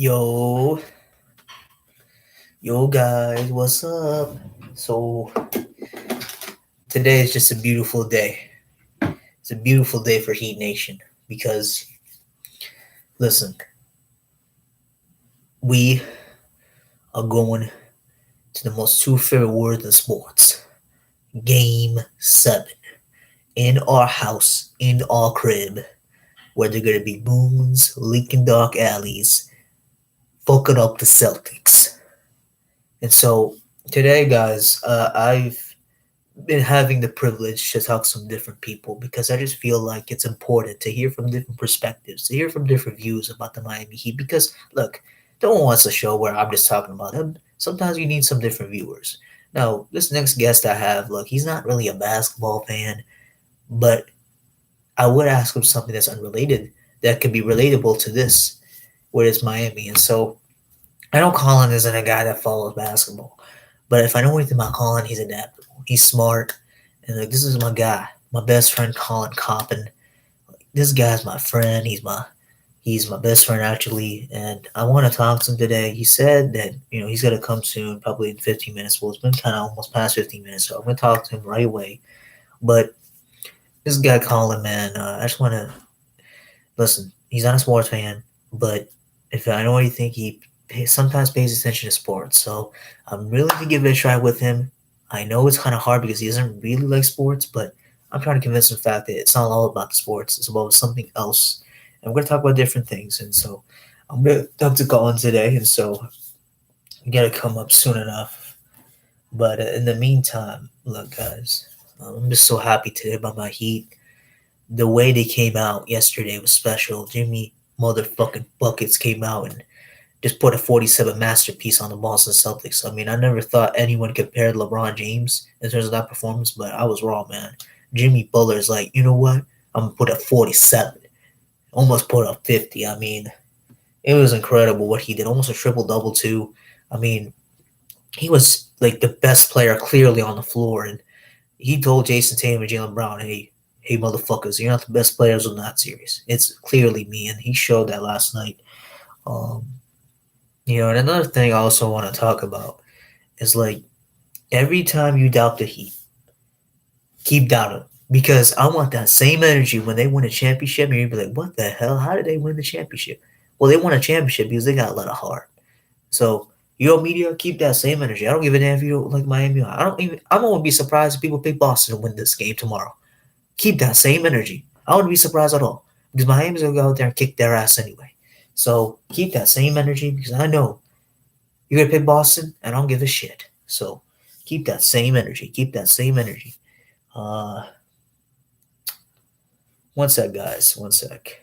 Yo, yo, guys, what's up? So, today is just a beautiful day. It's a beautiful day for Heat Nation because, listen, we are going to the most two favorite words in sports Game 7 in our house, in our crib, where they're going to be moons, leaking dark alleys, fucking up the Celtics. And so, today, guys, I've been having the privilege to talk to some different people because I just feel like it's important to hear from different perspectives, to hear from different views about the Miami Heat. Because look, no one wants a show where I'm just talking about them. Sometimes you need some different viewers. Now, this next guest I have, look, he's not really a basketball fan, but I would ask him something that's unrelated that could be relatable to this, where it's Miami. And so I know Colin isn't a guy that follows basketball, but if I know anything about Colin, he's adaptable. He's smart, and like this is my guy, my best friend Colin Coppin. This guy's my friend. He's my best friend actually, and I want to talk to him today. He said that he's gonna come soon, probably in 15 minutes. Well, it's been kind of almost past 15 minutes, so I'm gonna talk to him right away. But this guy Colin, man, I just want to listen. He's not a sports fan, but if I know anything, sometimes pays attention to sports. So I'm really gonna give it a try with him. I know it's kind of hard because he doesn't really like sports, but I'm trying to convince him of the fact that it's not all about the sports. It's about something else. And we're gonna talk about different things. And so I'm gonna talk to Colin today, and so you gotta come up soon enough. But in the meantime, look, guys, I'm just so happy today about my Heat. The way they came out yesterday was special. Jimmy motherfucking buckets came out and just put a 47 masterpiece on the Boston Celtics. I mean, I never thought anyone compared LeBron James in terms of that performance, but I was wrong, man. Jimmy Butler's like, you know what? I'm gonna put a 47. Almost put a 50. I mean, it was incredible what he did. Almost a triple double too. I mean, he was like the best player clearly on the floor, and he told Jason Tatum and Jalen Brown, hey, motherfuckers, you're not the best players in that series. It's clearly me, and he showed that last night. Um, and another thing I also want to talk about is like every time you doubt the Heat, keep doubting because I want that same energy when they win a championship. And you'd be like, "What the hell? How did they win the championship?" Well, they won a championship because they got a lot of heart. So your media, keep that same energy. I don't give a damn if you like Miami. I don't even. I won't be surprised if people pick Boston to win this game tomorrow. Keep that same energy. I wouldn't be surprised at all because Miami's gonna go out there and kick their ass anyway. So keep that same energy because I know you're gonna pick Boston, and I don't give a shit. So keep that same energy. Keep that same energy. Uh, one sec, guys. One sec.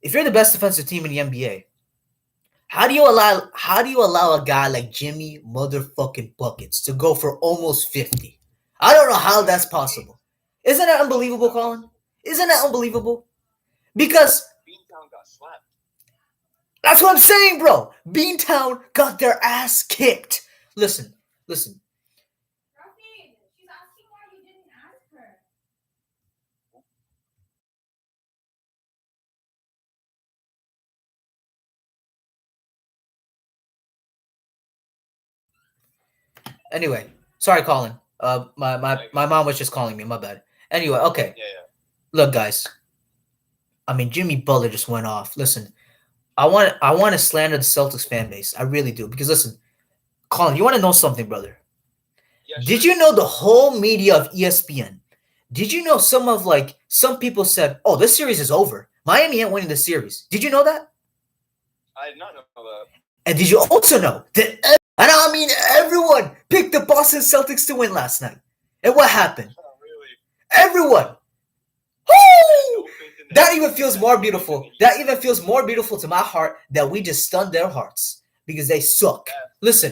if you're the best defensive team in the NBA, how do you allow a guy like Jimmy motherfucking Buckets to go for almost 50? I don't know how that's possible. Isn't that unbelievable, Colin? Isn't that unbelievable? Because Beantown got slapped. that's what I'm saying, bro. Beantown got their ass kicked. Listen. Rafi, she's asking why you didn't ask her. Anyway, sorry, Colin. My mom was just calling me. My bad. Anyway, okay. Yeah. Look, guys. I mean, Jimmy Butler just went off. Listen, I want to slander the Celtics fan base. I really do because listen, Colin, you want to know something, brother? Yeah, Did sure. you know the whole media of ESPN? Did you know some people said, "Oh, this series is over. Miami ain't winning the series." Did you know that? I did not know that. And did you also know that? And I mean, everyone picked the Boston Celtics to win last night. And what happened? Oh, really? Everyone. Woo! No faith in That even feels more beautiful. That even feels more beautiful to my heart that we just stunned their hearts because they suck. That's Listen.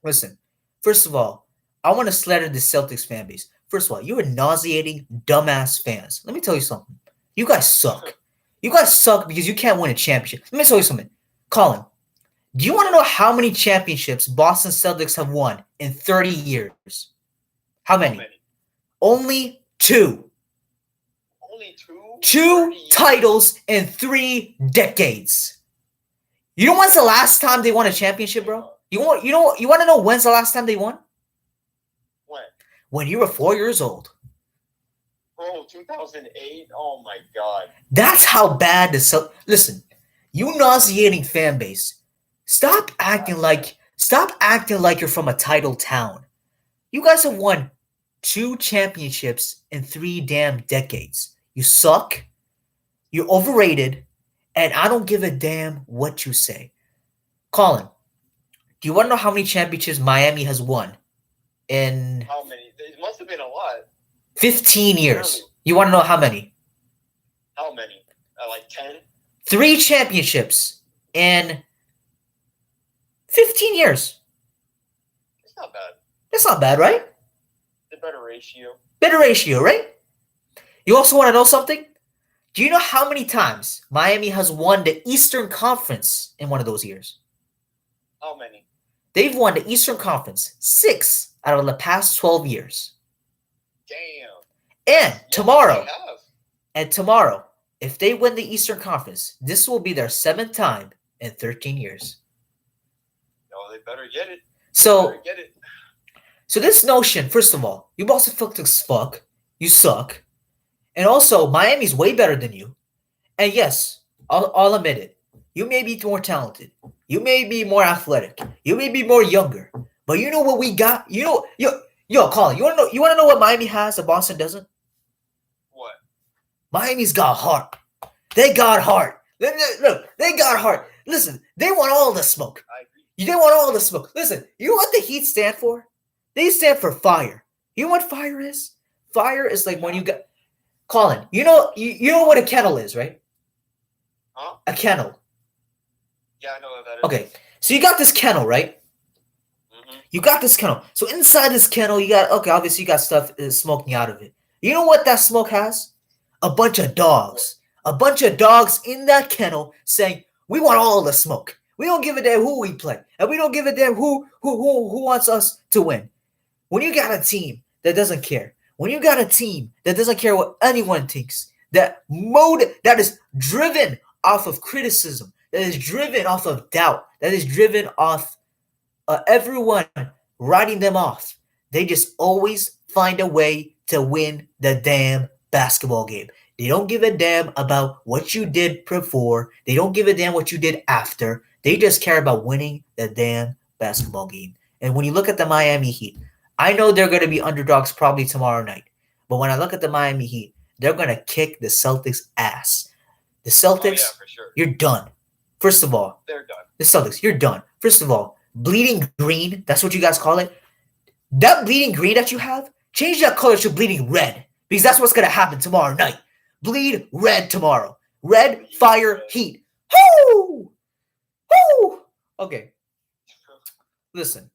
crazy. First of all, I want to slander the Celtics fan base. First of all, you are nauseating, dumbass fans. Let me tell you something. You guys suck. You guys suck because you can't win a championship. Let me tell you something. Colin, do you want to know how many championships Boston Celtics have won in 30 years? How many? Only 2. Only 2? 2 titles in 3 decades. You know when's the last time they won a championship, bro? You want to know when's the last time they won? When? When you were 4 years old. Bro, 2008? Oh my god. That's how bad the listen, you nauseating fan base. Stop acting like you're from a title town. You guys have won 2 championships in 3 damn decades. You suck. You're overrated, and I don't give a damn what you say. Colin, do you want to know how many championships Miami has won in How many? It must have been a lot. 15 years? You want to know how many? How many? Like 10? 3 championships in 15 years. It's not bad. That's not bad, right? It's a better ratio. Better ratio, right? You also want to know something? Do you know how many times Miami has won the Eastern Conference in one of those years? How many? They've won the Eastern Conference 6 out of the past 12 years. Damn. And Yes, tomorrow, they have. if they win the Eastern Conference, this will be their 7th time in 13 years. No, they better get it. So, Better get it. so this notion, first of all, you Boston Celtics fuck, you suck, and also Miami's way better than you. And yes, I'll admit it. You may be more talented. You may be more athletic. You may be more younger. But you know what we got? Yo, Colin, you wanna know what Miami has that Boston doesn't? What? Miami's got heart. They got heart. Look, they got heart. Listen, they want all the smoke. I agree. They want all the smoke. Listen, you know what the Heat stand for? They stand for fire. You know what fire is? Fire is like when you got Colin. You know what a kettle is, right? Huh? A kennel. Yeah, I know what that is. Okay, so you got this kennel, right? Mm-hmm. You got this kennel. So inside this kennel, obviously you got stuff smoking out of it. You know what that smoke has? A bunch of dogs. A bunch of dogs in that kennel saying, "We want all the smoke. We don't give a damn who we play, and we don't give a damn who wants us to win." When you got a team that doesn't care, when you got a team that doesn't care what anyone thinks, that is driven off of criticism, that is driven off of doubt, that is driven off everyone writing them off, they just always find a way to win the damn basketball game. They don't give a damn about what you did before. They don't give a damn what you did after. They just care about winning the damn basketball game. And when you look at the Miami Heat, I know they're going to be underdogs probably tomorrow night. But when I look at the Miami Heat, they're going to kick the Celtics' ass. The Celtics, Oh, yeah, for sure. you're done. First of all, They're done. the Celtics, you're done. First of all, bleeding green, that's what you guys call it. That bleeding green that you have, change that color to bleeding red. Because that's what's going to happen tomorrow night. Bleed red tomorrow. Red fire heat. Whoo! Whoo! Okay, listen.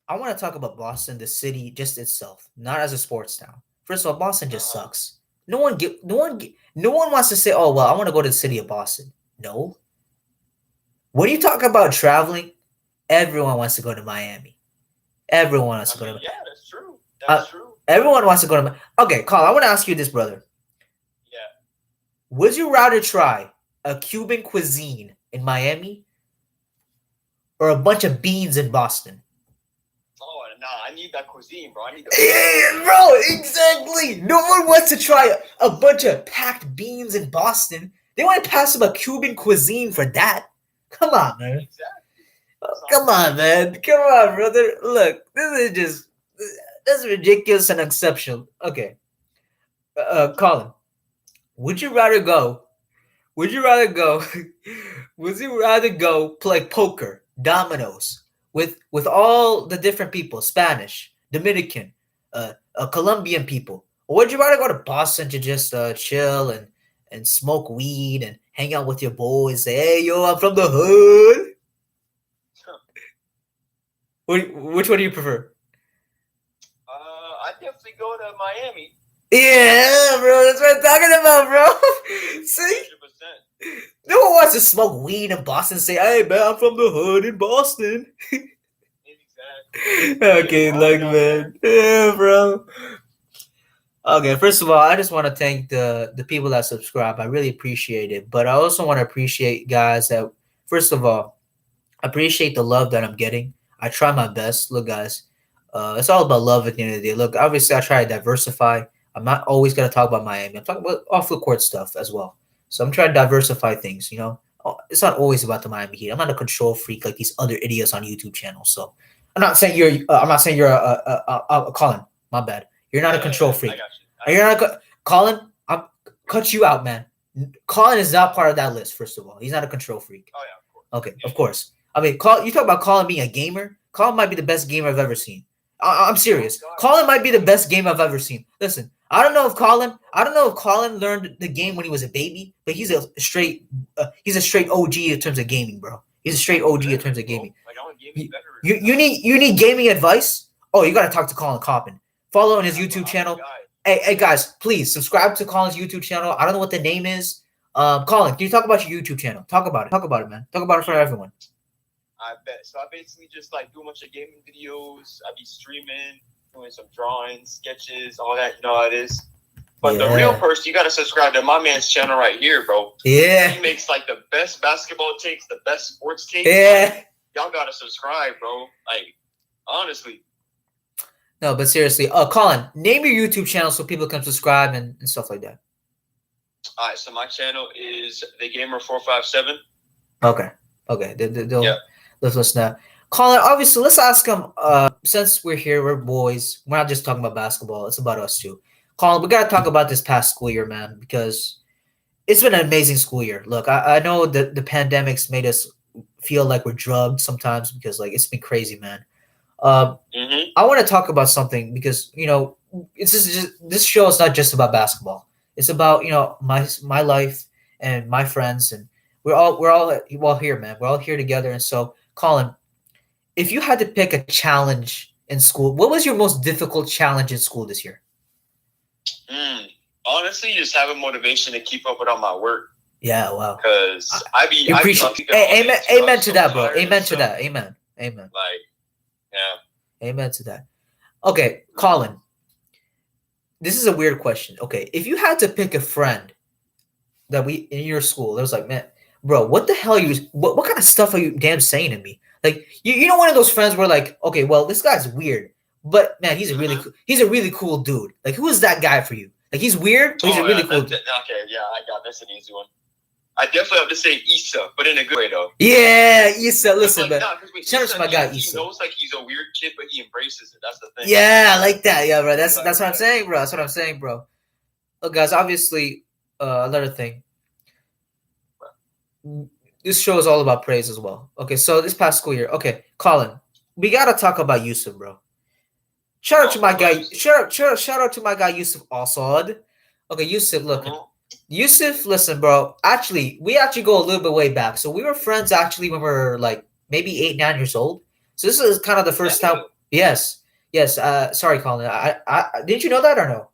I want to talk about Boston, the city just itself, not as a sports town. First of all, Boston just sucks. No one wants to say, "Oh, well, I want to go to the city of Boston." No. When you talk about traveling, everyone wants to go to Miami. Everyone wants to go to. Yeah, that's true. That's true. Everyone wants to go to. Okay, Carl, I want to ask you this, brother. Yeah. Would you rather try a Cuban cuisine in Miami or a bunch of beans in Boston? Oh, nah, I need that cuisine, bro. I need Yeah, bro, exactly. No one wants to try a bunch of packed beans in Boston. They want to pass up a Cuban cuisine for that. Come on, man. Exactly. Come on, man. Come on, brother. Look, this is ridiculous and exceptional. Okay. Colin, would you rather go? Would you rather go? Would you rather go play poker, dominoes with all the different people, Spanish, Dominican, Colombian people, or would you rather go to Boston to just chill and smoke weed and hang out with your boys? Say, hey, yo, I'm from the hood. Which one do you prefer? I definitely go to Miami. Yeah, bro, that's what I'm talking about, bro. See? 100%. No one wants to smoke weed in Boston and say, hey, man, I'm from the hood in Boston. Exactly. Okay, look, man. Yeah, bro. Okay, first of all, I just want to thank the people that subscribe. I really appreciate it. But I also want to appreciate guys that, first of all, appreciate the love that I'm getting. I try my best. Look, guys, it's all about love at the end of the day. Look, obviously, I try to diversify. I'm not always going to talk about Miami. I'm talking about off the court stuff as well. So I'm trying to diversify things, you know? It's not always about the Miami Heat. I'm not a control freak like these other idiots on YouTube channels. So I'm not saying you're a Colin. My bad. You're not a control freak. You're not Colin. I'm cut you out, man. Colin is not part of that list. First of all, he's not a control freak. Oh yeah, of course. Okay, of course. I mean, you talk about Colin being a gamer. Colin might be the best gamer I've ever seen. I'm serious. Colin might be the best game I've ever seen. Listen, I don't know if Colin learned the game when he was a baby, but he's a straight OG in terms of gaming, bro. He's a straight OG in terms of gaming. Like I want gaming better. You need gaming advice? Oh, you gotta talk to Colin Coppin. Follow on his YouTube channel. Hey guys, please subscribe to Colin's YouTube channel. I don't know what the name is. Colin, can you talk about your YouTube channel? Talk about it. Talk about it, man. Talk about it for everyone. I bet. So I basically just like do a bunch of gaming videos. I be streaming, doing some drawings, sketches, all that. You know how it is. But the real person, you gotta subscribe to my man's channel right here, bro. Yeah. He makes like the best basketball takes, the best sports takes. Yeah. Like, y'all gotta subscribe, bro. Like, honestly. No, but seriously, Colin, name your YouTube channel so people can subscribe and stuff like that. All right, so my channel is The Gamer 457. Okay. They'll let's listen now. Colin, obviously, let's ask him. Since we're here, we're boys. We're not just talking about basketball. It's about us too. Colin, we gotta talk about this past school year, man, because it's been an amazing school year. Look, I know that the pandemic's made us feel like we're drugged sometimes because like it's been crazy, man. I want to talk about something because this show is not just about basketball. It's about my life and my friends, and we're all here, man. We're all here together. And so, Colin, if you had to pick a challenge in school, what was your most difficult challenge in school this year? Honestly, just having motivation to keep up with all my work. Yeah, wow. Because amen to that, bro. Amen to that. Amen. Like, yeah. Amen to that. Okay, Colin. This is a weird question. Okay, if you had to pick a friend that in your school, that was like, man, bro, what the hell what kind of stuff are you damn saying to me? Like, you know, one of those friends where like, okay, well, this guy's weird, but man, he's a really cool dude. Like, who is that guy for you? Like, he's weird, but he's a really cool dude. Okay, yeah, I got that's an easy one. I definitely have to say Issa, but in a good way though. Yeah, Issa. Listen, man. Shout out to my guy Issa. He knows like he's a weird kid, but he embraces it. That's the thing. Yeah, I like that. Yeah, bro. That's what I'm saying, bro. That's what I'm saying, bro. Look, guys. Obviously, another thing. This show is all about praise as well. Okay, so this past school year. Okay, Colin, we gotta talk about Yusuf, bro. Shout out to my guy. Shout out to my guy Yusuf Assad. Okay, Yusuf, look. Yusuf, listen, bro. Actually, we actually go a little bit way back. So we were friends actually when we were like maybe 8, 9 years old. So this is kind of the first time. Yes, yes. Sorry, Colin. Didn't you know that or no?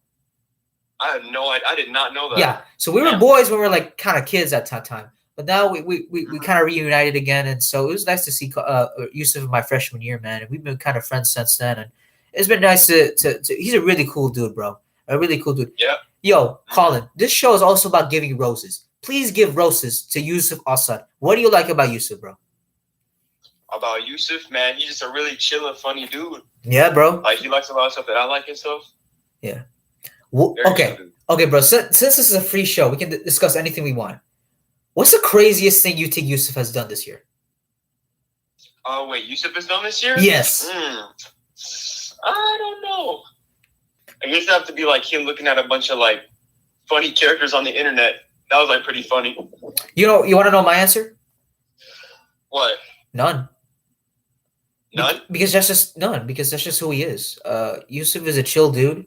I had no idea. I did not know that. Yeah. So we were boys when we were like kind of kids at that time. But now we kind of reunited again, and so it was nice to see Yusuf in my freshman year, man. And we've been kind of friends since then, and it's been nice to he's a really cool dude, bro. A really cool dude. Yeah. Yo, Colin, this show is also about giving roses. Please give roses to Yusuf Assad. What do you like about Yusuf, bro? About Yusuf, man, he's just a really chill and funny dude. Yeah, bro. Like he likes a lot of stuff that I like and stuff. Yeah. Okay, bro. Since this is a free show, we can discuss anything we want. What's the craziest thing you think Yusuf has done this year? Oh, wait, Yusuf has done this year? Yes. I don't know. I guess it have to be like him looking at a bunch of like funny characters on the internet. That was like pretty funny. You want to know my answer? What? None. None? Because that's just none. Because that's just who he is. Yusuf is a chill dude.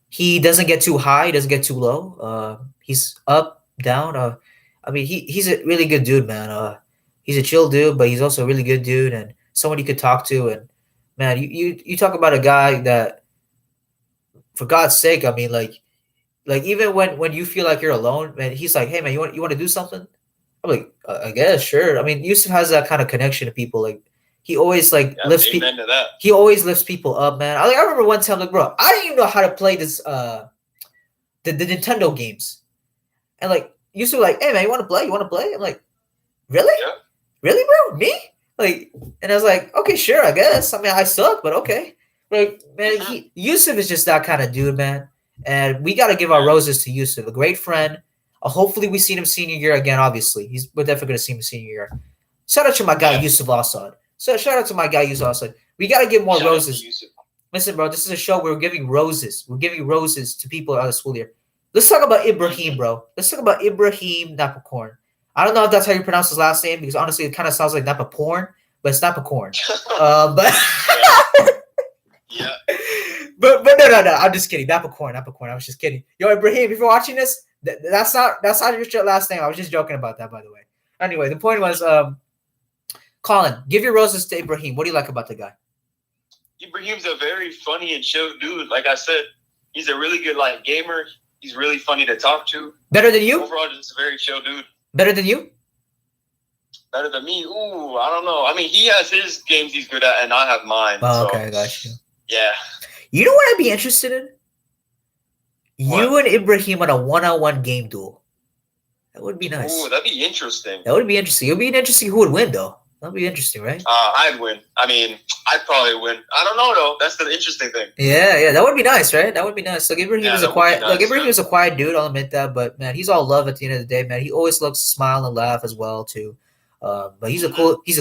He doesn't get too high. He doesn't get too low. He's up, down. I mean, he's a really good dude, man. He's a chill dude, but he's also a really good dude and someone you could talk to. And man, you talk about a guy that, for God's sake, I mean, like even when you feel like you're alone, man, he's like, hey man, you want to do something? I'm like, I guess, sure. I mean, Yusuf has that kind of connection to people. Like, he always like lifts people. He always lifts people up, man. I remember one time, like, bro, I didn't even know how to play this the Nintendo games, and like Yusuf, like, hey man, you want to play? You want to play? I'm like, really? Yeah. Really, bro? Me? Like, and I was like, okay, sure, I guess. I mean, I suck, but okay. Like, man, Yusuf is just that kind of dude, man. And we got to give our roses to Yusuf, a great friend. Hopefully, we see him senior year again. Obviously, we're definitely going to see him senior year. Shout out to my guy Yusuf Assad. So shout out to my guy Yusuf Assad. We got to give more roses. Listen, bro, this is a show where we're giving roses. We're giving roses to people out of the school year. Let's talk about Ibrahim, bro. Let's talk about Ibrahim Napakorn. I don't know if that's how you pronounce his last name because honestly, it kind of sounds like Napaporn, but it's Napakorn. But yeah. But no. I'm just kidding. Napakorn. I was just kidding. Yo, Ibrahim, if you're watching this, that's not your last name. I was just joking about that, by the way. Anyway, the point was, Colin, give your roses to Ibrahim. What do you like about the guy? Ibrahim's a very funny and chill dude. Like I said, he's a really good like gamer. He's really funny to talk to. Better than you? Overall, just a very chill dude. Better than you? Better than me? Ooh, I don't know. I mean, he has his games he's good at, and I have mine. Oh, okay, I got you. Yeah. You know what I'd be interested in? What? You and Ibrahim on a one-on-one game duel. That would be nice. Ooh, that'd be interesting. That would be interesting. It would be interesting who would win, though. That'd be interesting, right? I'd win. I mean, I'd probably win. I don't know, though. That's the interesting thing. Yeah, that would be nice, right? That would be nice. Like, Ibrahim is a quiet. Nice, Ibrahim is a quiet dude. I'll admit that, but man, he's all love at the end of the day, man. He always looks to smile and laugh as well too. But he's a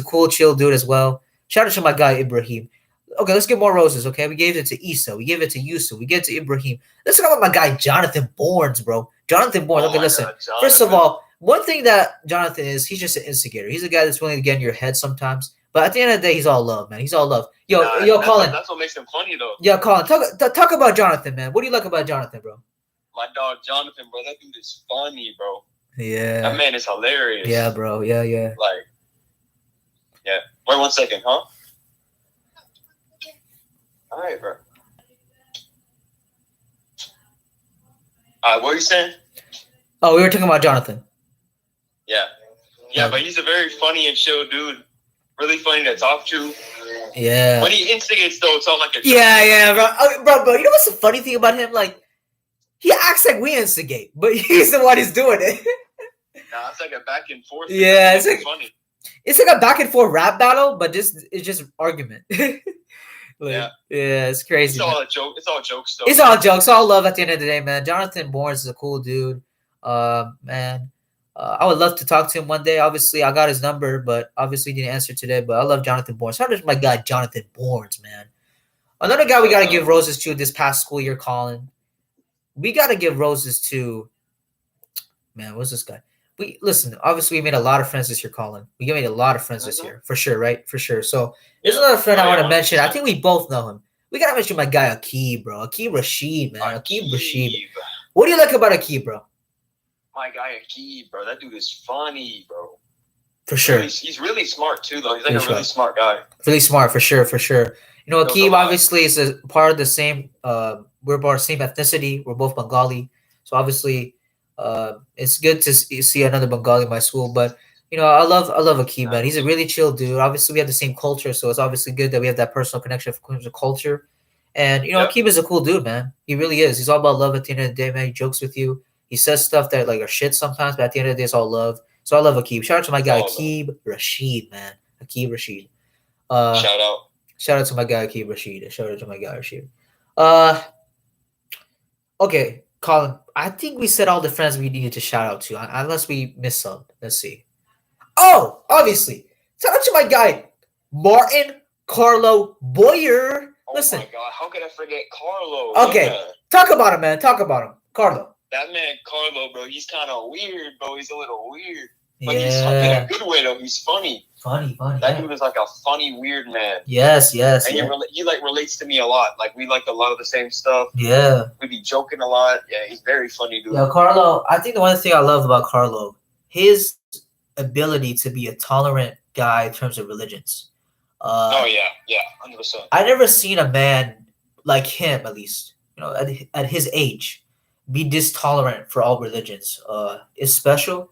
cool, chill dude as well. Shout out to my guy Ibrahim. Okay, let's get more roses. Okay, we gave it to Issa, we gave it to Yusuf, we gave it to Ibrahim. Let's talk about my guy Jonathan Bournes, bro. Jonathan Bournes. Okay, listen. God, first of all, one thing that Jonathan is, he's just an instigator. He's a guy that's willing to get in your head sometimes. But at the end of the day, he's all love, man. He's all love. Yo, Colin. That's what makes him funny, though. Yeah, Colin. Talk about Jonathan, man. What do you like about Jonathan, bro? My dog Jonathan, bro. That dude is funny, bro. Yeah. That man is hilarious. Yeah, bro. Yeah. Like, yeah. Wait 1 second, huh? All right, bro. What were you saying? Oh, we were talking about Jonathan. Yeah. Yeah, but he's a very funny and chill dude. Really funny to talk to. Yeah. When he instigates, though, it's all like a joke. Yeah, bro. You know what's the funny thing about him? Like, he acts like we instigate, but he's the one who's doing it. Nah, it's like a back and forth. Yeah, it's like funny. It's like a back and forth rap battle, but it's just argument. Yeah, it's crazy. It's all a joke. It's all jokes, though. It's all jokes. All love at the end of the day, man. Jonathan Bournes is a cool dude. Man. I would love to talk to him one day. Obviously, I got his number, but obviously didn't answer today. But I love Jonathan Bournes. How does my guy Jonathan Bournes, man? Another guy we got to give roses to this past school year, Colin. We got to give roses to, man, what's this guy? Listen, obviously we made a lot of friends this year, Colin. We made a lot of friends this year, for sure, right? For sure. So there's another friend I want to mention. I think we both know him. We got to mention my guy Aqib, bro. Aqib Rashid, man. Aqib Rashid. What do you like about Akib, bro? My guy Akib, bro. That dude is funny, bro. For sure. He's really smart too, though. He's like Really a really smart guy. Really smart, for sure, for sure. You know, Knows a Akib lot. obviously is a part of the same. We're part of the same ethnicity. We're both Bengali, so obviously, it's good to see another Bengali in my school. But you know, I love Akib, man. He's a really chill dude. Obviously, we have the same culture, so it's obviously good that we have that personal connection in terms of culture. And you know, Yep. Akib is a cool dude, man. He really is. He's all about love at the end of the day, man. He jokes with you. He says stuff that like are shit sometimes, but at the end of the day, it's all love. So I love Akib. Shout out to my guy All love. Akib Rashid, man. Akib Rashid. Shout out. Shout out to my guy Akib Rashid. Shout out to my guy Rashid. Uh, okay, Colin. I think we said all the friends we needed to shout out to, unless we missed some. Let's see. Oh, obviously, shout out to my guy Martin Carlo Boyer. Oh Listen, my god, how could I forget Carlo? Okay. Yeah. talk about him, man. Talk about him, Carlo. That man Carlo, bro, he's kind of weird, bro. He's a little weird. But he's in a Yeah, good way, though. He's funny. funny. That Yeah. dude is like a funny, weird man. Yes, yes, And yeah. he like relates to me a lot. Like we like a lot of the same stuff. Yeah. We be joking a lot. Yeah, he's very funny, dude. Yeah, Carlo. I think the one thing I love about Carlo, his ability to be a tolerant guy in terms of religions. Oh yeah, 100%. I never seen a man like him, at least, you know, at his age, be this tolerant for all religions. Is special,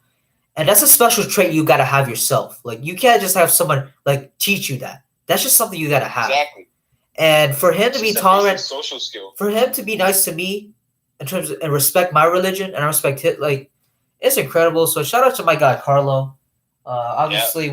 and that's a special trait you gotta have yourself. Like you can't just have someone like teach you that. That's just something you gotta have. Exactly. And for him It's to be just a tolerant, basic social skill. for him to be nice to me, in terms of and respect my religion and I respect it, like it's incredible. So shout out to my guy Carlo. Obviously,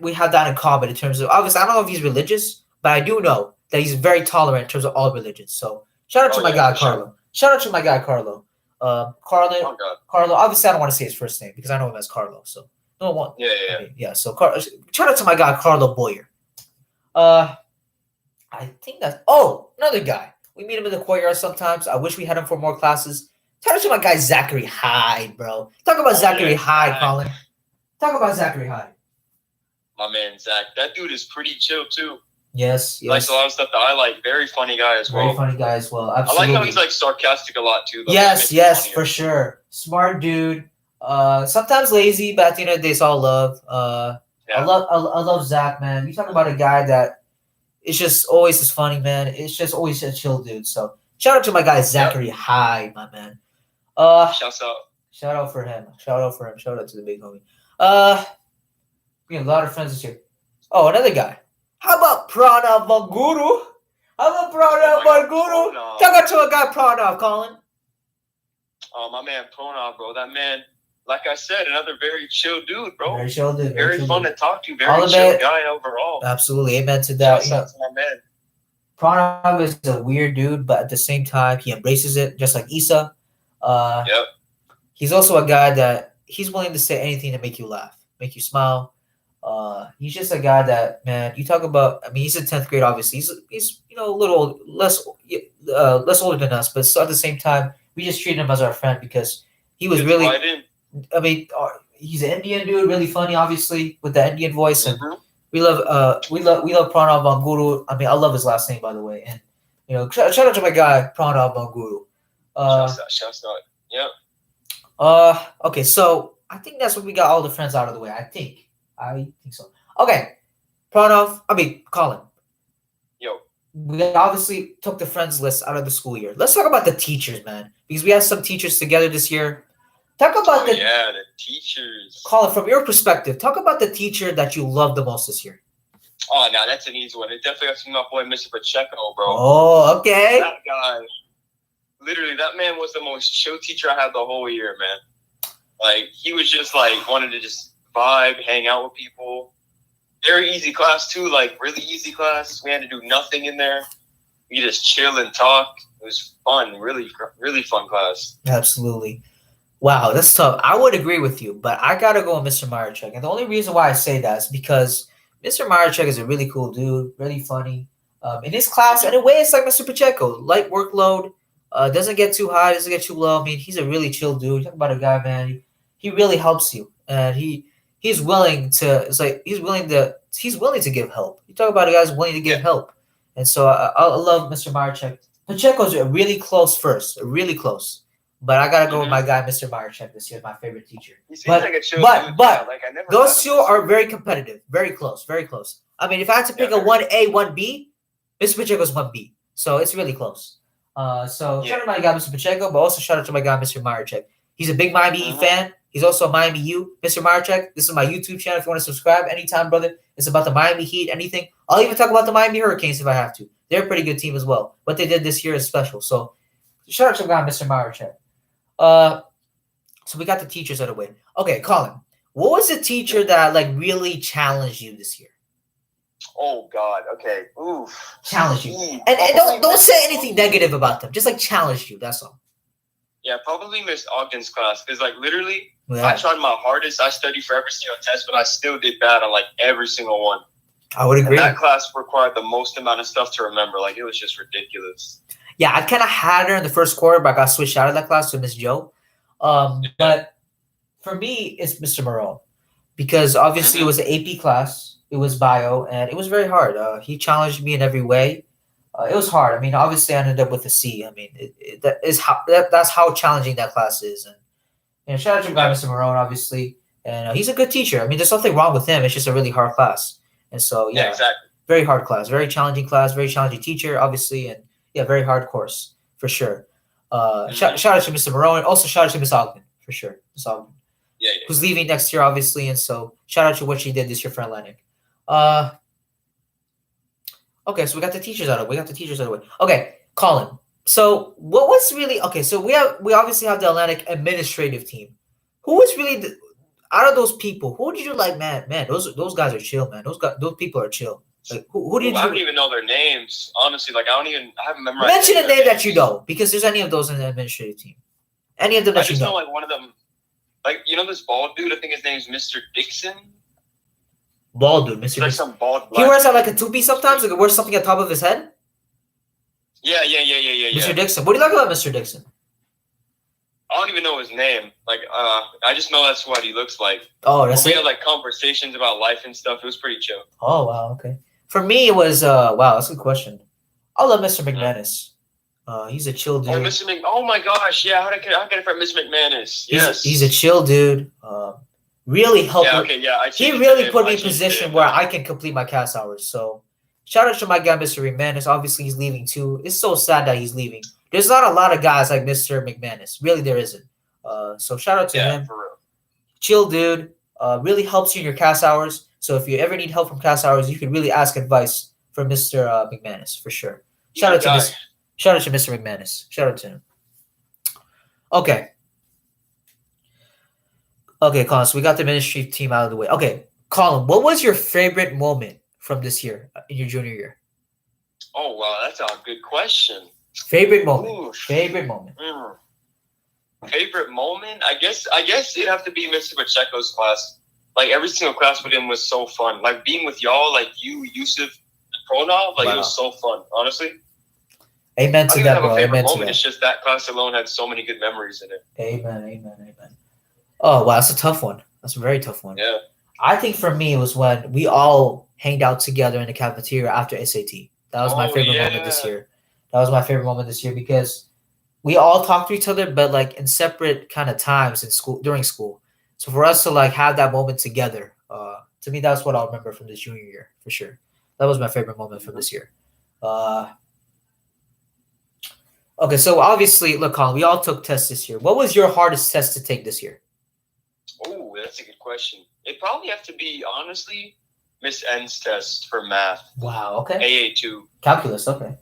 we have that in common in terms of obviously I don't know if he's religious, but I do know that he's very tolerant in terms of all religions. So shout out to my guy for sure. Carlo. Shout out to my guy Carlo. Oh Carlo. god. Carlo. Obviously, I don't want to say his first name because I know him as Carlo. So no one. Yeah. So shout out to my guy Carlo Boyer. I think that's another guy. We meet him in the courtyard sometimes. I wish we had him for more classes. Shout out to my guy Zachary Hyde, bro. Talk about Zachary Hyde, Zach. Colin. Talk about Zachary Hyde. My man Zach. That dude is pretty chill too. Yes, Likes a lot of stuff that I like. Very funny guy as Very well. funny guy as well. I Absolutely. like how he's like sarcastic a lot too. Though. That Yes, makes it yes, funnier. for sure. Smart dude. Sometimes lazy, but at the end of the day, it's all love. Yeah. I love Zach, man. You talk about a guy that it's just always is funny, man. It's just always a chill dude. So shout out to my guy Zachary Hyde, my man. Shouts out. Shout out for him. Shout out to the big homie. We have a lot of friends this year. Oh, another guy. How about Pranav Vanguru? How about Pranav Vanguru? Pranav. Talk to a guy Pranav, Colin. Oh, my man Pranav, bro. That man, like I said, another very chill dude, bro. Very chill dude. Very chill fun dude. to talk to. All Very of chill it. guy overall. Absolutely. Amen to that. Shouts out to my man. Pranav is a weird dude, but at the same time, he embraces it, just like Issa. Yep. He's also a guy that he's willing to say anything to make you laugh, make you smile. He's just a guy that, man, you talk about. I mean, he's in 10th grade, obviously. He's a little less older than us, but so at the same time, we just treat him as our friend because he was really. Right in. I mean, he's an Indian dude, really funny, obviously, with the Indian voice, and Mhm. we love Pranav Banguru. I mean, I love his last name, by the way, and shout out to my guy Pranav Banguru. Shouts out. Yep. Okay, so I think that's what we got all the friends out of the way. I think so. Okay, Colin. Yo. We obviously took the friends list out of the school year. Let's talk about the teachers, man, because we had some teachers together this year. Talk about the teachers. Colin, from your perspective, talk about the teacher that you love the most this year. Oh, now that's an easy one. It definitely has to be my boy, Mr. Pacheco, bro. Oh, okay. That guy. Literally, that man was the most chill teacher I had the whole year, man. Like, he was just, like, wanted to just vibe, hang out with people. Very easy class, too. Like, really easy class. We had to do nothing in there. We just chill and talk. It was fun. Really, really fun class. Absolutely. Wow, that's tough. I would agree with you, but I got to go with Mr. Myerchuk. And the only reason why I say that is because Mr. Myerchuk is a really cool dude, really funny. In his class, in a way, it's like Mr. Pacheco. Light workload. Doesn't get too high, doesn't get too low. I mean, he's a really chill dude. Talk about a guy, man. He really helps you, and he's willing to. It's like he's willing to give help. You talk about a guy who's willing to give help, and so I love Mr. Myerchuk. Pacheco's a really close first, really close. But I gotta go with Mhm. my guy, Mr. Meyercheck, this year, my favorite teacher. He seems But like a chill but dude. but Yeah, like I never those met him two are before. very competitive, very close, very close. I mean, if I had to pick Yeah, a very. 1A, 1B, Mr. Pacheco's 1B. So it's really close. So Yeah. shout out to my guy, Mr. Pacheco, but also shout out to my guy, Mr. Meyercheck. He's a big Miami Heat Mhm. fan. He's also a Miami U. Mr. Meyercheck, this is my YouTube channel if you want to subscribe anytime, brother. It's about the Miami Heat, anything. I'll even talk about the Miami Hurricanes if I have to. They're a pretty good team as well. What they did this year is special. So shout out to my guy, Mr. Meyercheck. Uh, so we got the teachers out of the way. Okay, Colin, what was the teacher that like really challenged you this year? Oh God. Okay. Oof. Challenged you, and Probably don't Miss. say anything negative about them. Just like challenged you. That's all. Yeah, probably Miss Ogden's class because like literally, I Yeah, tried my hardest. I studied for every single test, but I still did bad on like every single one. I would And agree. that class required the most amount of stuff to remember. Like it was just ridiculous. Yeah, I kind of had her in the first quarter, but I got switched out of that class to Miss Joe. Yeah. But for me, it's Mr. Moreau because obviously it Mhm. was an AP class. It was bio, and it was very hard. He challenged me in every way. It was hard. I mean, obviously, I ended up with a C. I mean, that's how challenging that class is. And shout out to guy Yeah. Mr. Marone, obviously, and he's a good teacher. I mean, there's nothing wrong with him. It's just a really hard class. And so, Yeah. yeah, Exactly. very hard class, very challenging teacher, obviously, and yeah, very hard course for sure. Mhm. Shout out to Mr. Marone, also shout out to Miss Ogden for sure. Miss Ogden, Yeah. who's leaving next year, obviously, and so shout out to what she did this year for Atlantic. Uh, Okay, so we got the teachers out of the way. We got the teachers out of the way. Okay, Colin. So what was really okay? So we obviously have the Atlantic administrative team. Who was really out of those people? Who did you like? Man, those guys are chill, man. Those people are chill. Like who Ooh, did I don't you even know their names. Honestly, like I don't even. I haven't memorized. mention any a of their name that you names. know? Because there's any of those in the administrative team. Any of them I that you just know know? like one of them. Like you know this bald dude. I think his name's Mr. Dixon. Bald dude, He's Mr. like Dixon. some bald. He wears like a toupee sometimes. Like he wears something on top of his head. Yeah. Mr. Dixon. What do you like about Mr. Dixon? I don't even know his name. Like, I just know that's what he looks like. Oh, When that's we it. had like conversations about life and stuff, it was pretty chill. Oh wow, okay. For me, it was wow, that's a good question. I love Mr. McManus. He's a chill dude. Oh, Mr. Mc. Oh my gosh, yeah. How can I forget Mr. McManus? Yes. He's a chill dude. Really helped. Yeah. Okay. Yeah. He really put me in a position where I can complete my cast hours. So shout out to my guy, Mr. McManus. Obviously, he's leaving too. It's so sad that he's leaving. There's not a lot of guys like Mr. McManus. Really, there isn't. So shout out to him. For real. Chill dude. Really helps you in your cast hours. So if you ever need help from cast hours, you can really ask advice from Mr. McManus for sure. Shout out to Mr. McManus. Shout out to him. Okay. Okay, Colin. So we got the ministry team out of the way. Okay, Colin, what was your favorite moment from this year in your junior year? Oh wow, that's a good question. Favorite moment. Ooh. Favorite moment. Favorite moment? I guess it'd have to be Mr. Pacheco's class. Like every single class with him was so fun. Like being with y'all, like you, Yusuf, and Pronov, like it was so fun. Honestly. Amen to that, bro. Amen to that. It's just that class alone had so many good memories in it. Amen. Oh wow, that's a tough one. That's a very tough one. Yeah. I think for me it was when we all hanged out together in the cafeteria after SAT. That was my favorite moment this year. That was my favorite moment this year because we all talked to each other, but like in separate kind of times in school during school. So for us to like have that moment together, to me that's what I'll remember from this junior year for sure. That was my favorite moment from this year. Okay, so obviously, look, Colin, we all took tests this year. What was your hardest test to take this year? Oh, that's a good question. It'd probably have to be, honestly, Miss N's test for math. Wow, okay. AA2. Calculus, okay.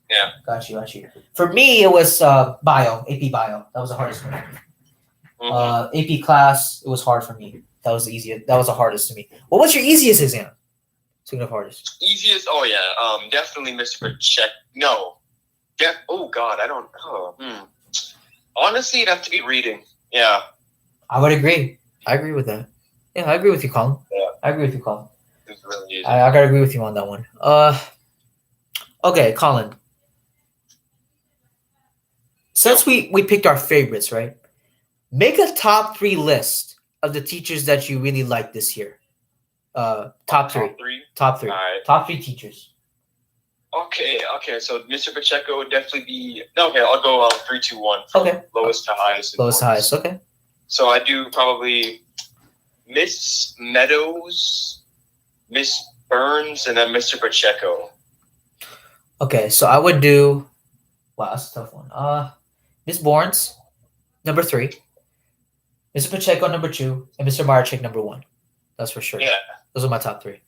Yeah. Got you. For me, it was bio, AP bio. That was the hardest one. AP class, it was hard for me. That was the easiest. That was the hardest to me. What was your easiest exam? Speaking of hardest. Easiest? Oh, yeah. Definitely Mr. Pacheco. No. Oh, God, I don't. Honestly, it'd have to be reading. Yeah. I would agree. I agree with that. Yeah, I agree with you, Colin. Yeah. I agree with you, Colin. It's really easy. I gotta agree with you on that one. Okay, Colin. Since we picked our favorites, right? Make a top 3 list of the teachers that you really liked this year. Top three. All right. Top 3 teachers. Okay. So Mr. Pacheco would definitely be. Okay, I'll go 3-2-1. Okay. Lowest to highest. Lowest to highest. Okay. So I do probably Miss Meadows, Miss Burns, and then Mr. Pacheco. Okay, so I would do. Wow, that's a tough one. Miss Barnes, number 3. Mr. Pacheco, number 2, and Mr. Marchik, number 1. That's for sure. Yeah. Those are my top 3.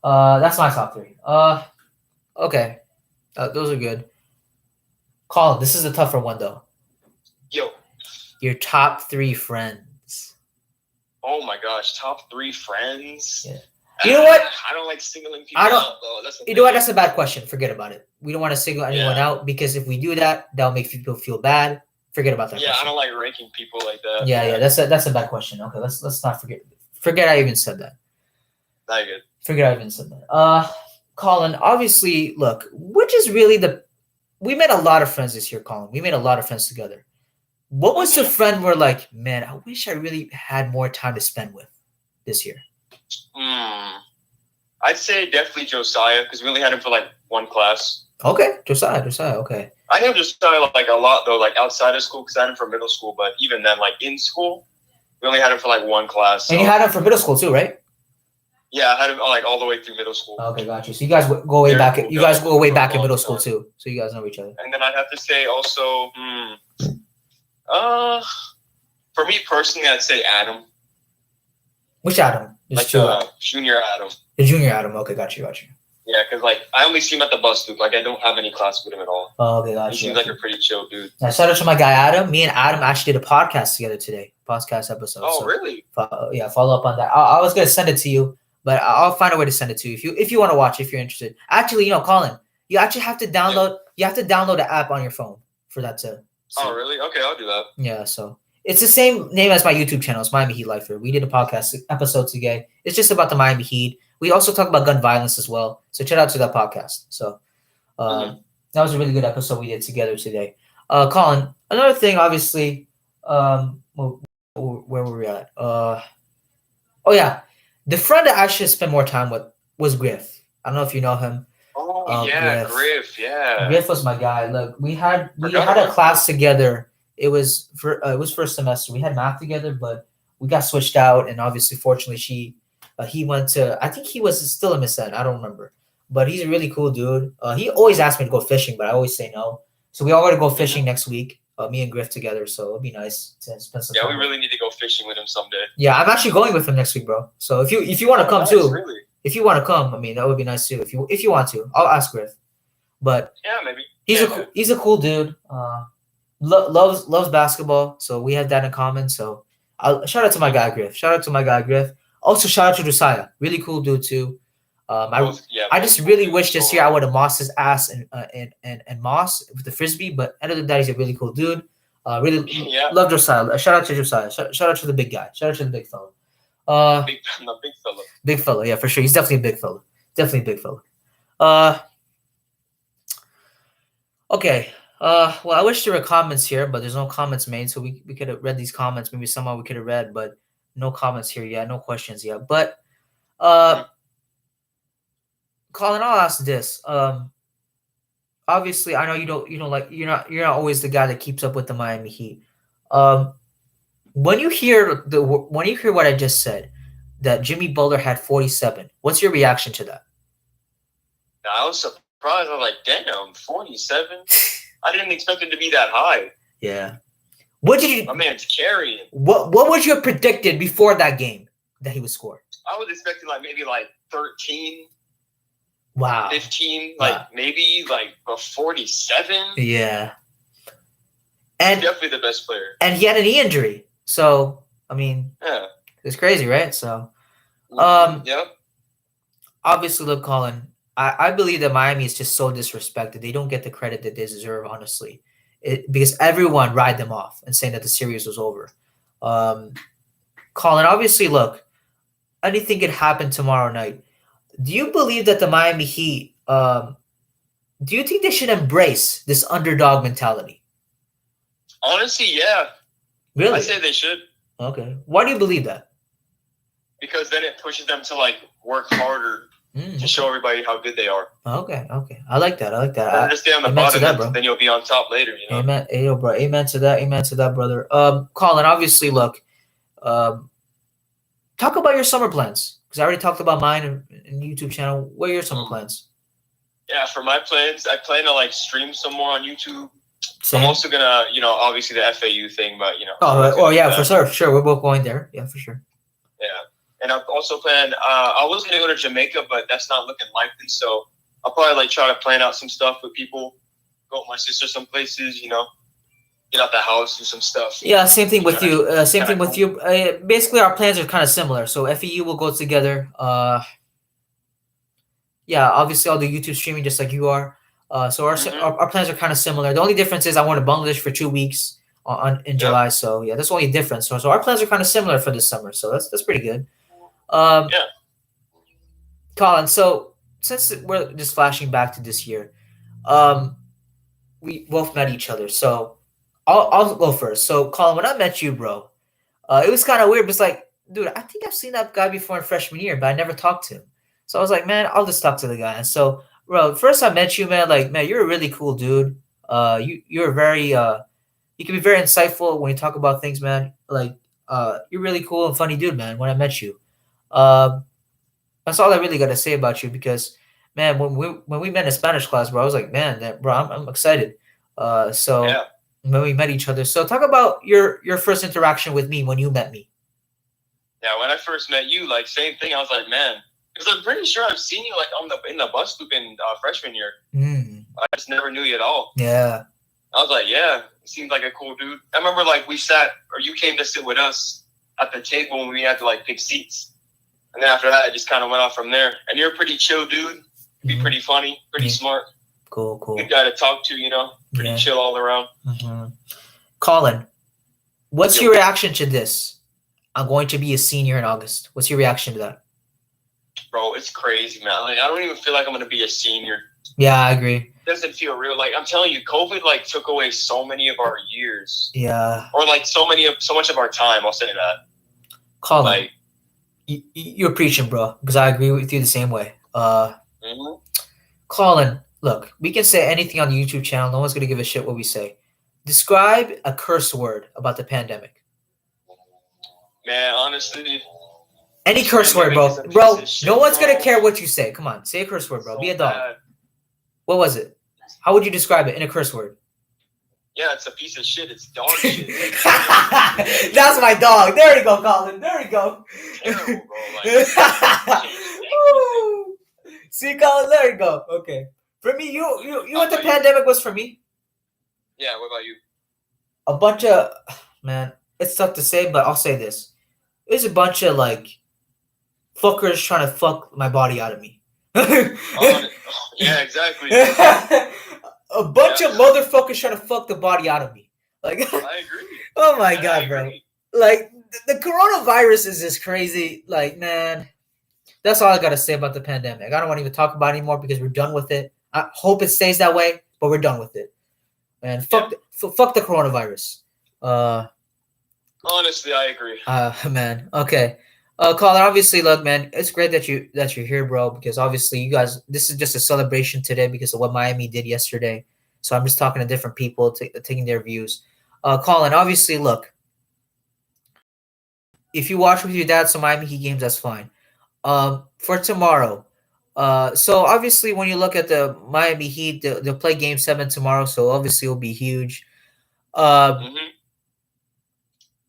That's my top 3. Okay, those are good. Colin, this is a tougher one though. Yo. Your top 3 friends. Oh my gosh, top 3 friends. Yeah. You know what? I don't like singling people out though. You know what? That's a bad question. Forget about it. We don't want to single anyone out because if we do that, that'll make people feel bad. Forget about that. Yeah, question. I don't like ranking people like that. Yeah. That's a bad question. Okay, let's not forget. Forget I even said that. Not good. Forget I even said that. Colin, obviously, look, which is really we made a lot of friends this year, Colin. We made a lot of friends together. What was the friend we're like, man, I wish I really had more time to spend with this year? I'd say definitely Josiah because we only had him for like one class. Okay, Josiah, okay. I know Josiah like a lot though, like outside of school because I had him for middle school, but even then, like in school, we only had him for like one class. So. And you had him for middle school too, right? Yeah, I had him like all the way through middle school. Okay, got you. So you guys go way back. You guys go way back in middle school too, so you guys know each other. And then I'd have to say also, for me personally, I'd say Adam. Which Adam? Like junior Adam. The junior Adam. Okay, got you. Yeah, because like I only see him at the bus stop. Like I don't have any class with him at all. Oh, okay, got you. He seems like a pretty chill dude. Now, shout out to my guy Adam. Me and Adam actually did a podcast together today. Podcast episode. Oh, so, really? Yeah, follow up on that. I was gonna send it to you, but I'll find a way to send it to you if you want to watch. If you're interested, actually, Colin, you actually have to download. Yeah. You have to download the app on your phone for that to. Oh, really? Okay, I'll do that. Yeah, so it's the same name as my YouTube channel. It's Miami Heat Lifer. We did a podcast episode today. It's just about the Miami Heat. We also talk about gun violence as well. So check out to that podcast. So that was a really good episode we did together today. Colin, another thing, obviously, where were we at? Oh yeah, the friend that I should spend more time with was Griff. I don't know if you know him. Oh yeah, Griff. Yeah, Griff was my guy. Look, we had a class together. It was first semester. We had math together, but we got switched out, and obviously, fortunately, he went to. I think he was still in Miss Ed. I don't remember, but he's a really cool dude. He always asked me to go fishing, but I always say no. So we all got to go fishing next week. Me and Griff together, so it'll be nice to spend some time. Yeah, we really need to go fishing with him someday. Yeah, I'm actually going with him next week, bro. So if you want to come too, really? If you want to come, I mean that would be nice too. If you want to, I'll ask Griff. But yeah, maybe he's a cool dude. Loves basketball, so we have that in common. So shout out to my guy Griff. Also shout out to Josiah, really cool dude too. I just really wish this year I would have mossed his ass and Moss with the frisbee, but other than that, he's a really cool dude. Really love Josiah. Shout out to Josiah. Shout out to the big guy. Shout out to the big fella. Big fella. Big fella, yeah, for sure. He's definitely a big fella. Okay. Well, I wish there were comments here, but there's no comments made, so we could have read these comments. Maybe somehow we could have read, but no comments here yet, no questions yet. But Colin, I'll ask this. Obviously, I know you don't like you're not always the guy that keeps up with the Miami Heat. When you hear what I just said, that Jimmy Butler had 47, what's your reaction to that? I was surprised. I was like, damn, 47? I didn't expect it to be that high. Yeah. What did you? My man's carrying. What would you have predicted before that game that he would score? I was expecting maybe 13. Wow. 15, maybe a 47. Yeah. And definitely the best player. And he had a knee injury. So, I mean, yeah. It's crazy, right? So, yep. Obviously, look, Colin, I believe that Miami is just so disrespected. They don't get the credit that they deserve, honestly, because everyone ride them off and saying that the series was over. Colin, obviously, look, anything could happen tomorrow night. Do you believe that the Miami Heat, do you think they should embrace this underdog mentality? Honestly, yeah. Really? I say they should. Okay. Why do you believe that? Because then it pushes them to work harder to Okay. show everybody how good they are. Okay. Okay. I like that. I like that. Better to stay on the Amen to bottom, that, bro. then you'll be on top later. You know. Amen. Hey, yo, bro. Amen to that. Amen to that, brother. Colin, obviously, look, um, talk about your summer plans because I already talked about mine in YouTube channel. What are your summer plans? Yeah, for my plans, I plan to like stream some more on YouTube. Same. I'm also gonna, obviously the FAU thing, but Oh, right. I'm Oh, gonna do yeah, that. for sure. For sure. We're both going there. Yeah, for sure. Yeah, and I've also planned. I was gonna go to Jamaica, but that's not looking likely. So I'll probably like try to plan out some stuff with people. Go with my sister some places. Get out the house, do some stuff. Yeah, same thing with you. Same kinda thing with you. Basically, our plans are kind of similar. So FEU will go together. Yeah, obviously I'll do YouTube streaming just like you are. So our plans are kind of similar. The only difference is I went to Bangladesh for 2 weeks in July. So yeah, that's the only difference. So our plans are kind of similar for this summer. So that's pretty good. Yeah. Colin. So since we're just flashing back to this year, we both met each other. So I'll go first. So Colin, when I met you, bro, it was kind of weird. But it's like, dude, I think I've seen that guy before in freshman year, but I never talked to him. So I was like, man, I'll just talk to the guy. And so, bro, first I met you, man, like, man, you're a really cool dude. You're very you can be very insightful when you talk about things, man. Like, you're really cool and funny dude, man. When I met you, um, that's all I really got to say about you because, man, when we met in Spanish class, bro, I was like, man, bro, I'm excited. So Yeah. when we met each other, so talk about your first interaction with me when you met me. Yeah, when I first met you, like same thing. I was like, man, because I'm pretty sure I've seen you like in the bus loop in freshman year. I just never knew you at all. Yeah. I was like, yeah, he seems like a cool dude. I remember like we sat, or you came to sit with us at the table when we had to like pick seats. And then after that, I just kind of went off from there. And you're a pretty chill dude. Be pretty funny, pretty smart. Cool. Good guy to talk to, pretty chill all around. Colin, what's your reaction to this? I'm going to be a senior in August. What's your reaction to that? Bro, it's crazy, man. Like, I don't even feel like I'm going to be a senior. Yeah, I agree. It doesn't feel real. Like, I'm telling you, COVID, like, took away so many of our years. Yeah. Or, like, so much of our time. I'll say that. Colin, like, you're preaching, bro, because I agree with you the same way. Colin, look, we can say anything on the YouTube channel. No one's going to give a shit what we say. Describe a curse word about the pandemic. Man, honestly. Any curse word, bro. Bro, no one's going to care what you say. Come on, say a curse word, bro. Be a dog. Bad. What was it? How would you describe it in a curse word? Yeah, it's a piece of shit. It's dog shit. That's my dog. There you go, Colin. There you go. Terrible, bro. See, Colin, there you go. Okay. For me, you what the pandemic was for me? Yeah, what about you? A bunch of, man, it's tough to say, but I'll say this. It was a bunch of, like, fuckers trying to fuck my body out of me. Yeah, exactly. A bunch of motherfuckers trying to fuck the body out of me. Like, I agree. Oh my God, bro. Like, the coronavirus is just crazy. Like, man, that's all I got to say about the pandemic. I don't want to even talk about it anymore because we're done with it. I hope it stays that way, but we're done with it. And fuck the coronavirus. Honestly, I agree. Man. Okay. Colin, obviously, look, man, it's great that you're here, bro, because obviously you guys, this is just a celebration today because of what Miami did yesterday. So I'm just talking to different people, taking their views. Colin, obviously, look, if you watch with your dad some Miami Heat games, that's fine. For tomorrow, so obviously when you look at the Miami Heat, they'll play Game 7 tomorrow, so obviously it'll be huge. Do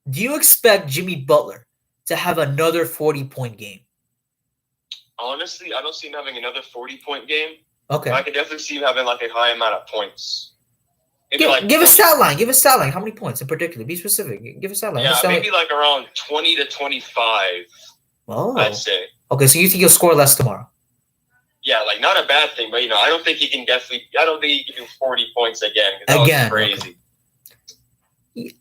you expect Jimmy Butler to have another 40-point game? Honestly, I don't see him having another 40-point game. Okay. I could definitely see him having like a high amount of points. Give a stat line. Give a stat line. How many points in particular? Be specific. Give a stat line. Yeah, maybe like around 20 to 25. Oh. I'd say. Okay, so you think he'll score less tomorrow? Yeah, like not a bad thing, but I don't think he can I don't think he can do 40 points again. That was crazy. Okay.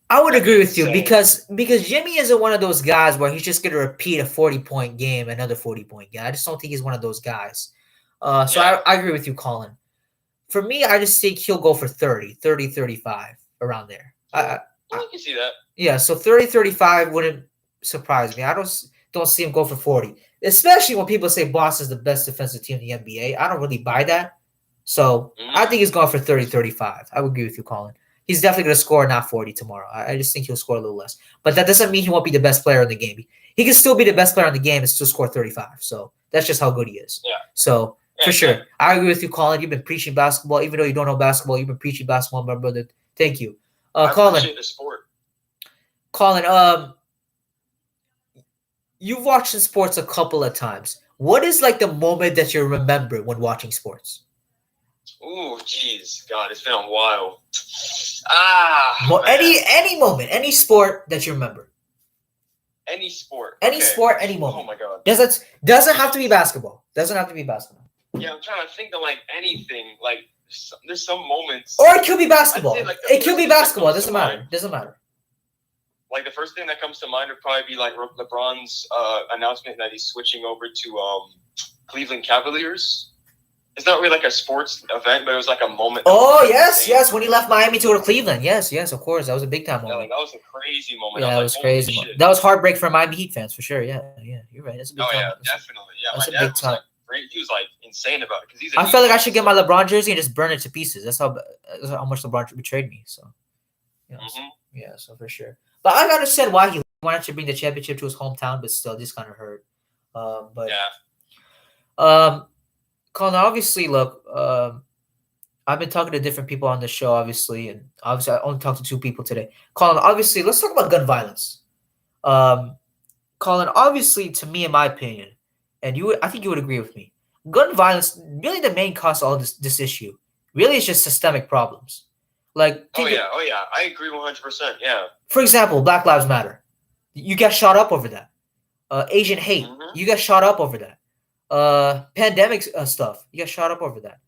I would agree with you because Jimmy isn't one of those guys where he's just going to repeat a 40-point game, another 40-point game. I just don't think he's one of those guys. I agree with you, Colin. For me, I just think he'll go for 30, 35, around there. I can see that. Yeah, so 30, 35 wouldn't surprise me. I don't see him go for 40. especially when people say Boston's the best defensive team in the NBA. I don't really buy that. So I think he's going for 30, 35. I would agree with you, Colin. He's definitely going to score not 40 tomorrow. I just think he'll score a little less. But that doesn't mean he won't be the best player in the game. He can still be the best player in the game and still score 35. So that's just how good he is. Yeah. So for sure. I agree with you, Colin. You've been preaching basketball. Even though you don't know basketball, you've been preaching basketball, my brother. Thank you. I Colin. appreciate the sport. Colin, you've watched the sports a couple of times. What is like the moment that you remember when watching sports? Ooh, jeez, God, it's been a while. Any moment, any sport that you remember. Any sport. Any sport, any moment. Oh my God. Doesn't have to be basketball. Doesn't have to be basketball. Yeah, I'm trying to think of like anything. Like there's some moments. Or it could be basketball. Like it could be basketball. It doesn't matter. Doesn't matter. Like the first thing that comes to mind would probably be like LeBron's announcement that he's switching over to Cleveland Cavaliers. It's not really like a sports event, but it was like a moment. Oh, yes. When he left Miami to go to Cleveland. Yes, of course. That was a big time moment. Yeah, like, that was a crazy moment. Yeah, that was crazy moment. That was heartbreak for Miami Heat fans, for sure. Yeah, you're right. That's a big time. Oh, yeah, definitely. Yeah, that's my a dad big was time. like, he was like insane about it. Because I feel like I should get my LeBron jersey and just burn it to pieces. That's how much LeBron betrayed me. So, so for sure. But I understand why he wanted to bring the championship to his hometown, but still, this kind of hurt. Colin, obviously, look, I've been talking to different people on the show, obviously, and obviously I only talked to 2 people today. Colin, obviously, let's talk about gun violence. Colin, obviously, to me, in my opinion, and I think you would agree with me, gun violence, really the main cause of all this issue, really is just systemic problems. Like, oh yeah, I agree 100%. Yeah. For example, Black Lives Matter. You get shot up over that. Asian hate. You get shot up over that. Pandemic stuff. You get shot up over that.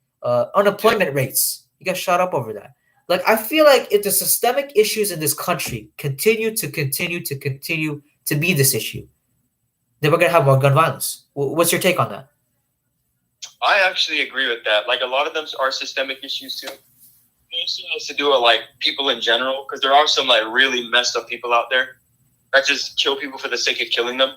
Unemployment rates. You get shot up over that. Like, I feel like if the systemic issues in this country continue to be this issue, then we're gonna have more gun violence. What's your take on that? I actually agree with that. Like, a lot of them are systemic issues too. It also has to do with like people in general, because there are some like really messed up people out there that just kill people for the sake of killing them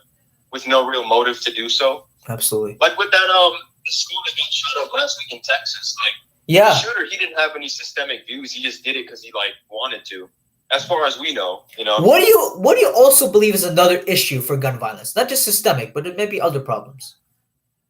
with no real motive to do so. Absolutely. Like with that the school that got shot up last week in Texas. Like, the shooter, he didn't have any systemic views. He just did it because he like wanted to. As far as we know, What do you also believe is another issue for gun violence? Not just systemic, but it may be other problems.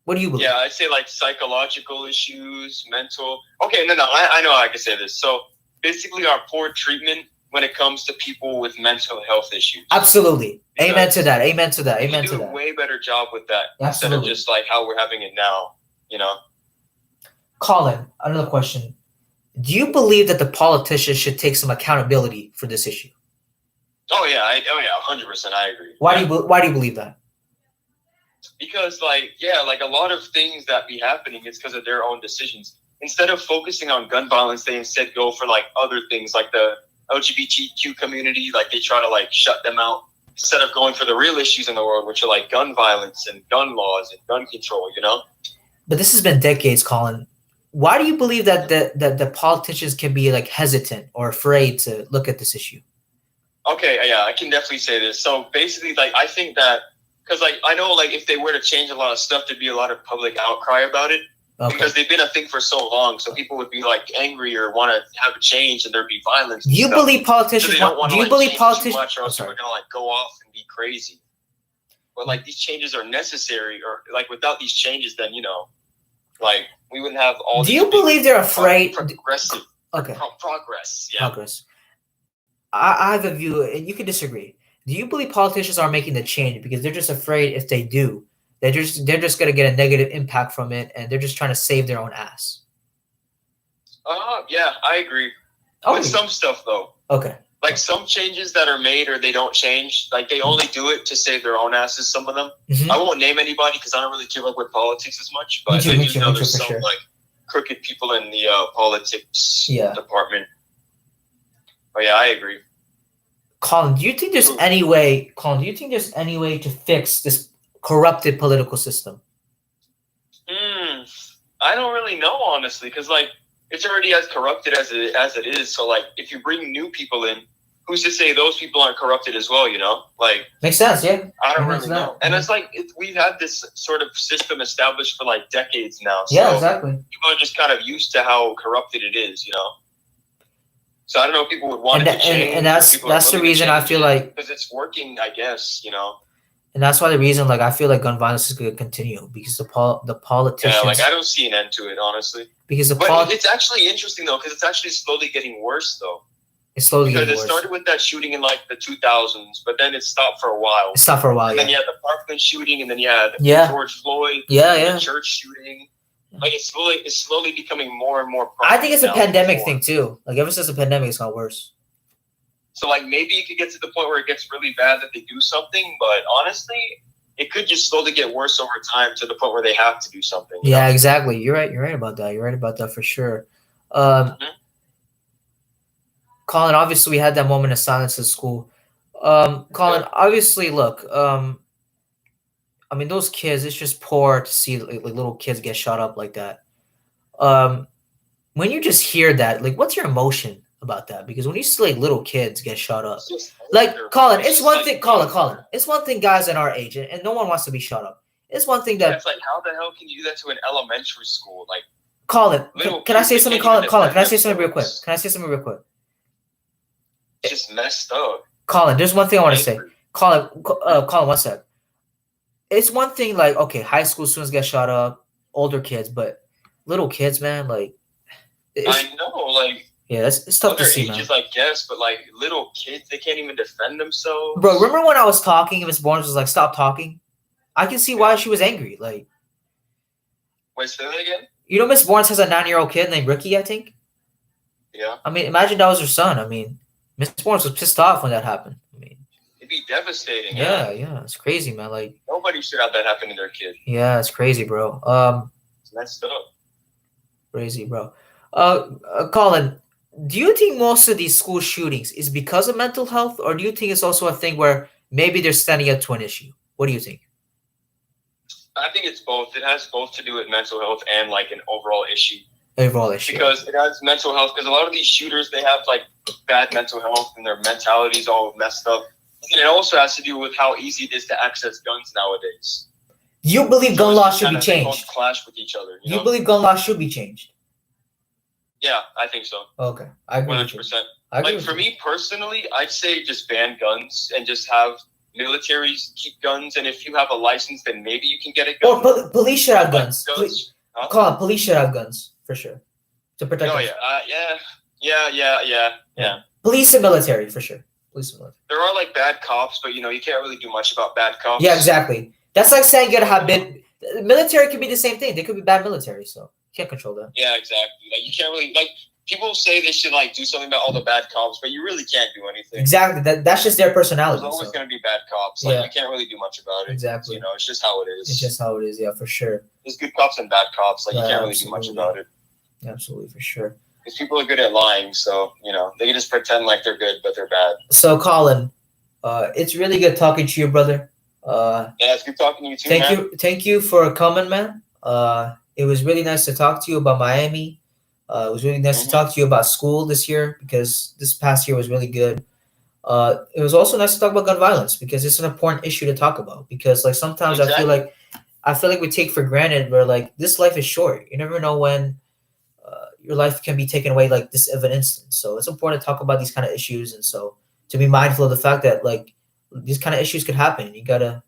What do you believe? Yeah, I'd say like psychological issues, mental. Okay, no, I know I can say this. So basically, our poor treatment when it comes to people with mental health issues. Absolutely. Amen to that. We do a way better job with that instead of just like how we're having it now, Colin, another question. Do you believe that the politicians should take some accountability for this issue? Oh yeah, 100%. I agree. Why do you believe that? Because like a lot of things that be happening, it's because of their own decisions. Instead of focusing on gun violence, they instead go for like other things, like the LGBTQ community. Like they try to like shut them out instead of going for the real issues in the world, which are like gun violence and gun laws and gun control. But this has been decades, Colin. Why do you believe that the politicians can be like hesitant or afraid to look at this issue? Okay, yeah, I can definitely say this. So basically, like I think that because like I know like if they were to change a lot of stuff, there'd be a lot of public outcry about it. Okay. Because they've been a thing for so long, so people would be like angry or want to have a change, and there'd be violence. Do you believe politicians? Do you believe politicians? Much, or else we're gonna like go off and be crazy. But like these changes are necessary, or like without these changes, then like we wouldn't have all. Do you believe they're afraid? Progressive. Okay. Progress. Yeah. Progress. I have a view, and you can disagree. Do you believe politicians are making the change because they're just afraid if they do, they're just going to get a negative impact from it, and they're just trying to save their own ass? Yeah, I agree. With some stuff, though. Okay. Like some changes that are made or they don't change, like they only do it to save their own asses, some of them. Mm-hmm. I won't name anybody because I don't really keep up with politics as much, but I just know there's some like crooked people in the politics department. Oh yeah, I agree. Colin, do you think there's any way to fix this corrupted political system? I don't really know, honestly, because like it's already as corrupted as it is. So like if you bring new people in, who's to say those people aren't corrupted as well? You know, like makes sense. Yeah, I don't It really makes know. that. And it's like we've had this sort of system established for like decades now. So Yeah, exactly. people are just kind of used to how corrupted it is, you know. So I don't know if people would want it to change. And that's the reason I feel like, because it's working, I guess, you know. and that's why the reason like I feel like gun violence is going to continue because the politicians. Yeah, like I don't see an end to it, honestly. Because it's actually interesting though, because it's actually slowly getting worse though. It's slowly because getting it worse. started with that shooting in like the 2000s, but then it stopped for a while. And then you had the Parkland shooting, and then you had George Floyd. The church shooting. Like it's slowly becoming more and more. I think it's a pandemic thing too. Like ever since the pandemic, it's got worse. So like maybe it could get to the point where it gets really bad that they do something, but honestly, it could just slowly get worse over time to the point where they have to do something. Yeah, exactly. You're right. You're right about that. You're right about that for sure. Colin, obviously we had that moment of silence at school. Colin, obviously, look, I mean, those kids, it's just poor to see like little kids get shot up like that. When you just hear that, like, what's your emotion about that? Because when you see like little kids get shot up, like Colin, it's one thing. Colin, it's one thing. Guys in our age, and no one wants to be shot up. It's one thing that it's like, how the hell can you do that to an elementary school? Like, Colin, can I say something? Colin, can I say something real quick? It's just messed up. Colin, there's one thing I want to say. Colin, one sec. It's one thing like, okay, high school students get shot up, older kids, but little kids, man, like. I know, like. Yeah, it's tough to see, ages, man. I guess, but like little kids, they can't even defend themselves. Bro, remember when I was talking and Miss Barnes was like, "Stop talking"? I can see why she was angry. Like, wait, say that again. You know, Miss Barnes has a 9-year-old kid named Ricky, I think. Yeah. I mean, imagine that was her son. I mean, Miss Barnes was pissed off when that happened. I mean, it'd be devastating. Yeah, it's crazy, man. Like nobody should have that happen to their kid. Yeah, it's crazy, bro. It's messed up. Crazy, bro. Colin, do you think most of these school shootings is because of mental health, or do you think it's also a thing where maybe they're standing up to an issue? What do you think? I think it's both. It has both to do with mental health and like an overall issue. Because it has mental health. Because a lot of these shooters, they have like bad mental health and their mentality's all messed up. And it also has to do with how easy it is to access guns nowadays. Do you believe gun laws should be changed? Clash with each other. You believe gun laws should be changed? Yeah, I think so. Okay, I agree. 100%. Like for me personally, I'd say just ban guns and just have militaries keep guns, and if you have a license, then maybe you can get a gun. Or police should have guns. Police should have guns for sure to protect. Oh yeah. Police and military for sure. Police and military. There are like bad cops, but you can't really do much about bad cops. Yeah, exactly. That's like saying you gotta have military could be the same thing. They could be bad military, so you can't control that. Yeah, exactly. Like you can't really people say they should like do something about all the bad cops, but you really can't do anything. Exactly. That's just their personality. There's always going to be bad cops. Like you can't really do much about it. Exactly. It's just how it is. It's just how it is. Yeah, for sure. There's good cops and bad cops. Like you can't really do much about it. Absolutely, for sure. Because people are good at lying, so they can just pretend like they're good, but they're bad. So, Colin, it's really good talking to you, brother. Yeah, it's good talking to you too. Thank you for coming, man. It was really nice to talk to you about Miami. It was really nice to talk to you about school this year because this past year was really good. It was also nice to talk about gun violence because it's an important issue to talk about. Because like sometimes I feel like we take for granted where like this life is short. You never know when your life can be taken away like this of an instant. So it's important to talk about these kind of issues, and so to be mindful of the fact that like these kind of issues could happen. You gotta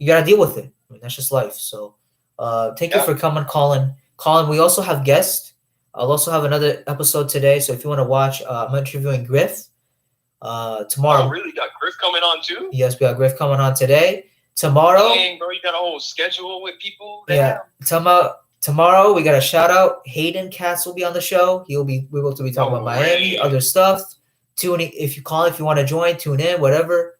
deal with it. I mean that's just life. So thank you for coming, Colin. Colin, we also have guests. I'll also have another episode today, so if you want to watch, I'm interviewing Griff tomorrow. Oh, really? Got Griff coming on too? Yes, we got Griff coming on today. Tomorrow, dang, bro, you got a whole schedule with people. Yeah, tomorrow we got a shout out. Hayden Katz will be on the show. We will be talking about Miami, other stuff. Tune in if you want to join. Tune in, whatever.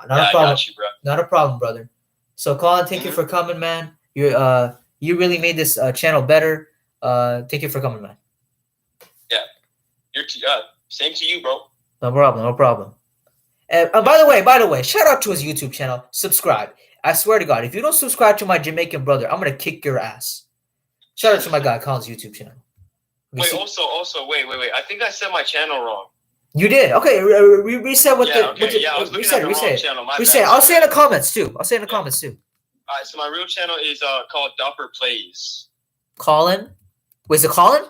Not a problem. I got you, bro. Not a problem, brother. So, Colin, thank you for coming, man. You really made this channel better. Thank you for coming, man. Yeah, same to you, bro. No problem. And by the way, shout out to his YouTube channel. Subscribe. I swear to God, if you don't subscribe to my Jamaican brother, I'm gonna kick your ass. Shout out to my guy Colin's YouTube channel. Wait, also, wait. I think I said my channel wrong. You did. Okay, reset what Yeah, the okay. Yeah, I was looking at the wrong channel. My reset. bad. I'll say in the comments too. I'll say in the comments too. All right, so my real channel is called Dopper Plays. Colin, was it Colin?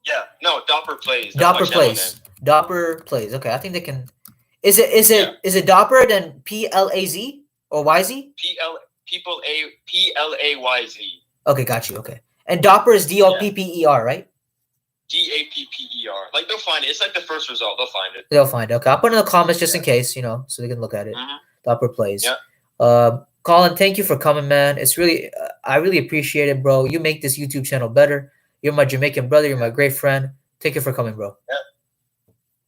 Yeah, no, Dopper Plays. That's Dopper my channel plays. name. Dopper plays. Okay, I think they can. Is it Dopper then PLAZ or YZ? PLAYZ. Okay, got you. Okay, and Dopper is DOPPER, right? DAPPER. Like they'll find it. It's like the first result. They'll find it. They'll find it. Okay, I'll put it in the comments just in case, so they can look at it. Dopper plays. Yeah. Colin, thank you for coming, man. It's really, I really appreciate it, bro. You make this YouTube channel better. You're my Jamaican brother. You're my great friend. Thank you for coming, bro. Yeah.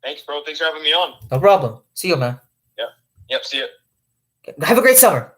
Thanks, bro. Thanks for having me on. No problem. See you, man. Yep. See you. Have a great summer.